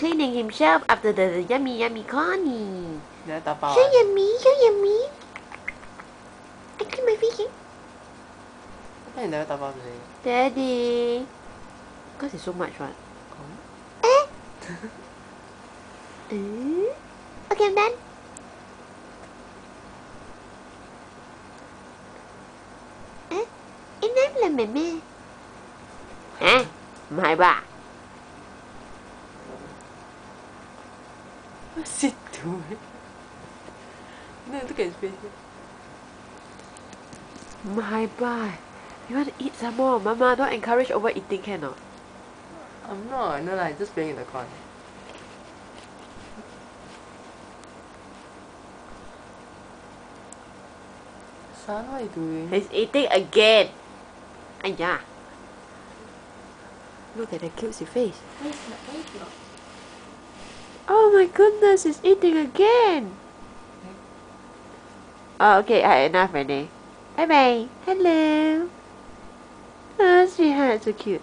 cleaning himself after the yummy corny. So yummy, so yummy. I clean my face. Why you never dabao today? Daddy. Because it's so much, right? Okay, I'm done. Enough là mẹ. Hả? Mày ba. What's he doing? No, look at his face. My ba. You want to eat some more? Mama, don't encourage overeating, can not? I'm not. No, like just playing in the corn. Son, what are you doing? He's eating again. Aya. Look at the cutesy face. Oh my goodness, he's eating again. Oh, okay, I had enough, Renee. Bye bye. Hello. Oh, sweetheart, so cute.